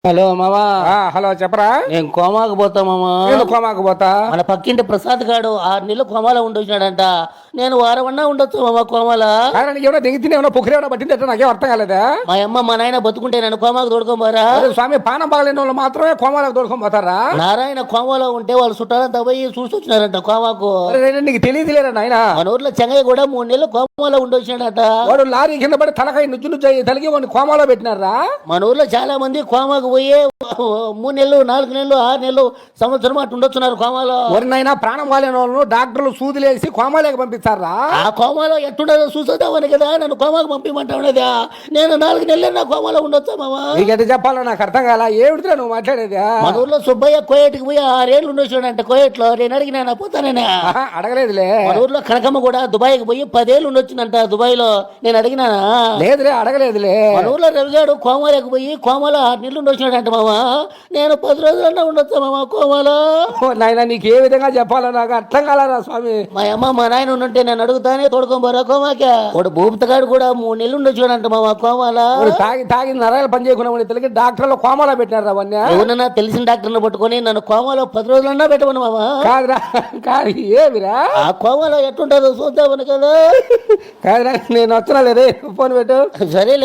Hello మామా. Hello చెప్పరా. నేను కోమాకు పోతా మామా. నేను కోమాకు పోతా. మన పక్కింటి ప్రసాద్ గాడు 6 నెలలు కోమాలో ఉండొచ్చినాడంట. నేను వారమన్నా ఉండొచ్చు మామా కోమాలో. ఏమైనా దిగితే ఏమైనా పొఖరి ఏమైనా పట్టిందంటే నాకేం అర్థం కాలేదా. మా అమ్మ మా నాయన బతుకుంటే నన్ను కోమాకు తోడుకోమారా. స్వామి పానం బాగలేని వాళ్ళు మాత్రమే కోమాలకు తోడుకొని పోతారా. నారాయణ కోమాలో ఉంటే వాళ్ళు చుట్టాలంతా పోయి చూసి వచ్చినారంట కోమాకు. నీకు తెలియదులేరా నాయన. మన ఊర్లో చెంగయ్య కూడా 3 నెలలు కోమాలో ఉండొచ్చినాడట. వాడు లారీ కింద పడి తలకాయ నుజ్జు తలిగి వాడిని కోమాలో పెట్టినారా. మన ఊర్లో చాలా మంది కోమాకు పోయి 3 నెలలు 4 నెలలు 6 నెలలు సంవత్సరం అటు ఉండొచ్చున్నారు కోమాలో. ఎవరినైనా ప్రాణం వాలేని వాళ్ళు డాక్టర్లు సూదులేసి కోమాలోకి పంపిస్తారా. ఆ కోమాలో ఎట్టుండదో చూసేద్దామని కదా నన్ను కోమాకు పంపించమంటావునేదా. నేను 4 నెలలు నా కోమాలో ఉండొచ్చా మామా. నీకెంత చెప్పాలో నాకు అర్థం కాల. ఏమిటిరా నువ్వు మాట్లాడేదా. మన ఊర్లో సుబ్బయ్య కోయేటికి పోయి 6 ఏళ్ళు ఉండొచ్చాడంట కోయేట్లో. నేను అడిగినా పోతానే. అడగలేదులే. మన ఊర్లో కనకమ్మ కూడా దుబాయ్కి పోయి 10 ఏళ్ళు ఉండొచ్చిందంట దుబాయ్ లో. నేను అడిగినా లేదులే అడగలేదులే. మన ఊర్లో రవిగాడు కోమాలోకి పోయి కోమాలో 6 నెలలు ఉండొచ్చినాడంట మామా. నేను 10 రోజులన్నా ఉండొచ్చా మామా కోమాలో. నాయన నీకు ఏ విధంగా చెప్పాలో నాకు అర్థం కాలరా స్వామి. మా అమ్మ మా నాయన ఉంటే నేను అడుగుతానే తోడుకోబోరా కోమాకే. వాడు భూపతగాడు కూడా 3 నెలలు ఉండొచ్చాడంట మామా కోమాలో. తాగి నరాలు పని చేయకుండా తెలిసి డాక్టర్లు కోమాలో పెట్టినారు అవన్నీ. ఎవరన్నా తెలిసిన డాక్టర్ని పట్టుకొని నన్ను కోమాలో 10 రోజులన్నా పెట్టమను మామా. కాదురా కాదు ఏమిరా. ఆ కోమాలో ఎట్టుంటుందో చూద్దామని కదా. కాదురా నేను వచ్చినా లేదే ఫోన్ పెట్టు. సరే